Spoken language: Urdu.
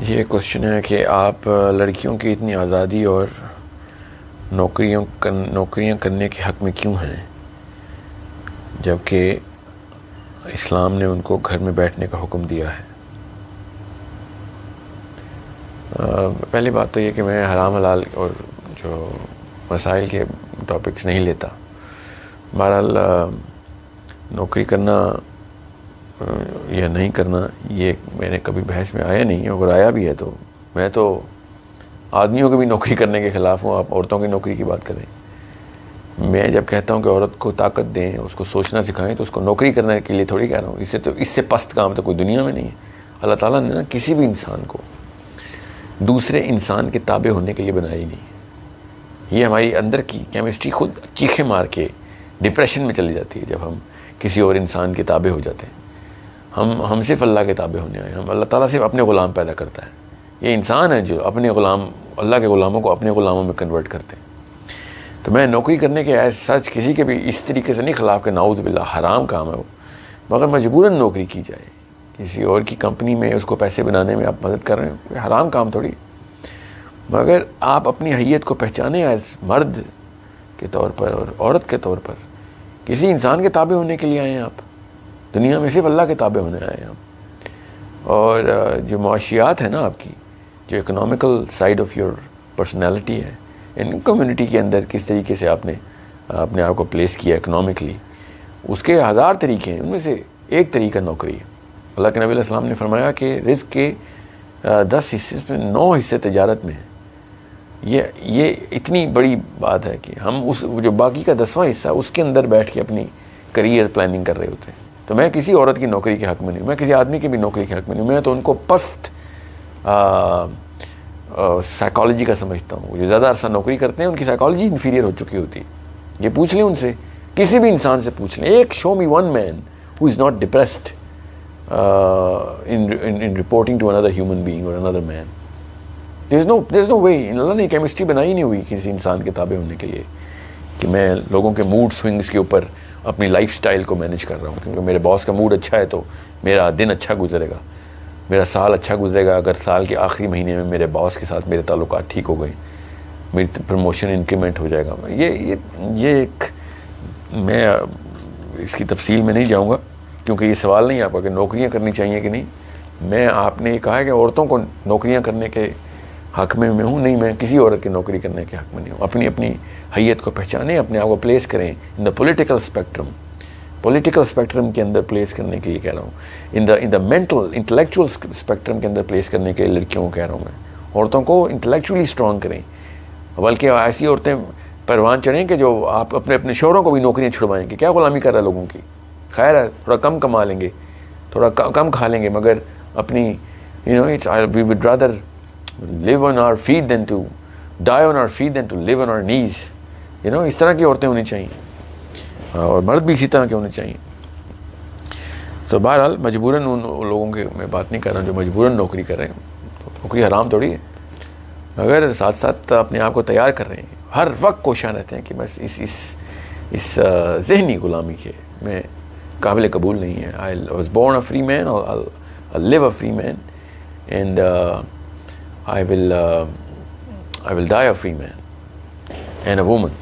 یہ کوشچن ہے کہ آپ لڑکیوں کی اتنی آزادی اور نوکریاں کرنے کے حق میں کیوں ہیں، جبکہ اسلام نے ان کو گھر میں بیٹھنے کا حکم دیا ہے۔ پہلی بات تو یہ کہ میں حرام حلال اور جو مسائل کے ٹاپکس نہیں لیتا۔ بہرحال نوکری کرنا یا نہیں کرنا یہ میں نے کبھی بحث میں آیا نہیں، اگر آیا بھی ہے تو میں تو آدمیوں کو بھی نوکری کرنے کے خلاف ہوں۔ آپ عورتوں کی نوکری کی بات کریں، میں جب کہتا ہوں کہ عورت کو طاقت دیں، اس کو سوچنا سکھائیں، تو اس کو نوکری کرنے کے لیے تھوڑی کہہ رہا ہوں۔ اس سے پست کام تو کوئی دنیا میں نہیں ہے۔ اللہ تعالیٰ نے نا کسی بھی انسان کو دوسرے انسان کے تابع ہونے کے لیے بنایا ہی نہیں۔ یہ ہماری اندر کی کیمسٹری خود چیخیں مار کے ڈپریشن میں چلی جاتی ہے جب ہم کسی اور انسان کے تابع ہو جاتے ہیں۔ ہم صرف اللہ کے تابع ہونے آئے ہیں۔ ہم اللہ تعالیٰ صرف اپنے غلام پیدا کرتا ہے۔ یہ انسان ہے جو اپنے غلام، اللہ کے غلاموں کو اپنے غلاموں میں کنورٹ کرتے ہیں۔ تو میں نوکری کرنے کے ایز سچ کسی کے بھی اس طریقے سے نہیں خلاف کہ نعوذ باللہ حرام کام ہے وہ، مگر مجبوراً نوکری کی جائے کسی اور کی کمپنی میں، اس کو پیسے بنانے میں آپ مدد کر رہے ہیں، حرام کام تھوڑی۔ مگر آپ اپنی حیت کو پہچانیں ایز مرد کے طور پر اور عورت کے طور پر۔ کسی انسان کے تابع ہونے کے لیے آئے ہیں آپ، دنیا میں صرف اللہ کے تابع ہونے آئے ہیں آپ۔ اور جو معاشیات ہے نا آپ کی، جو economical side of your personality ہے، ان کمیونٹی کے اندر کس طریقے سے آپ نے اپنے آپ کو پلیس کیا اکنامکلی، اس کے ہزار طریقے ہیں، ان میں سے ایک طریقہ نوکری ہے۔ اللہ کے نبی علیہ السلام نے فرمایا کہ رزق کے 10 حصے میں 9 حصے تجارت میں ہیں۔ یہ اتنی بڑی بات ہے کہ ہم اس جو باقی کا 10واں حصہ اس کے اندر بیٹھ کے اپنی کریئر پلاننگ کر رہے ہوتے ہیں۔ تو میں کسی عورت کی نوکری کے حق میں نہیں ہوں، میں کسی آدمی کی بھی نوکری کے حق میں نہیں ہوں۔ میں تو ان کو پست سائیکالوجی کا سمجھتا ہوں۔ جو زیادہ عرصہ نوکری کرتے ہیں ان کی سائیکالوجی انفیریئر ہو چکی ہوتی ہے۔ یہ پوچھ لیں ان سے، کسی بھی انسان سے پوچھ لیں، ایک show me one man who is not depressed in reporting to another human being or another man. There's no way. اللہ نے کیمسٹری بنائی نہیں ہوئی کسی انسان کے تابع ہونے کے لیے کہ میں لوگوں کے موڈ سوئنگز کے اوپر اپنی لائف سٹائل کو مینیج کر رہا ہوں۔ کیونکہ میرے باس کا موڈ اچھا ہے تو میرا دن اچھا گزرے گا، میرا سال اچھا گزرے گا۔ اگر سال کے آخری مہینے میں میرے باس کے ساتھ میرے تعلقات ٹھیک ہو گئے، میری پروموشن انکریمنٹ ہو جائے گا۔ یہ ایک، میں اس کی تفصیل میں نہیں جاؤں گا کیونکہ یہ سوال نہیں آپ کا کہ نوکریاں کرنی چاہیے کہ نہیں۔ آپ نے یہ کہا ہے کہ عورتوں کو نوکریاں کرنے کے حق میں ہوں، نہیں، میں کسی عورت کی نوکری کرنے کے حق میں نہیں ہوں۔ اپنی حیت کو پہچانیں، اپنے آپ کو پلیس کریں ان دا پولیٹیکل اسپیکٹرم کے اندر پلیس کرنے کے لیے کہہ رہا ہوں۔ ان دا مینٹل انٹلیکچوئل اسپیکٹرم کے اندر پلیس کرنے کے لیے لڑکیوں کو کہہ رہا ہوں میں۔ عورتوں کو انٹلیکچولی اسٹرانگ کریں، بلکہ ایسی عورتیں پروان چڑھیں کہ جو آپ اپنے شوہروں کو بھی نوکریاں چھڑوائیں کہ کیا غلامی کر رہا ہے لوگوں کی۔ خیر ہے، تھوڑا کم کما لیں گے، تھوڑا کم کھا لیں گے، مگر اپنی we would rather live on our feet than to die on our feet than to live on our knees. اس طرح کی عورتیں ہونی چاہیے اور مرد بھی اسی طرح کے ہونے چاہیے۔ تو بہرحال مجبوراً ان لوگوں کے میں بات نہیں کر رہا ہوں جو مجبوراً نوکری کر رہے ہیں۔ تو نوکری حرام تھوڑی ہے، مگر ساتھ ساتھ اپنے آپ کو تیار کر رہے ہیں، ہر وقت کوشاں رہتے ہیں کہ بس اس ذہنی غلامی کے میں قابل قبول نہیں ہے۔ I was born a free man, I'll live a free man, and I will die a free man and a woman.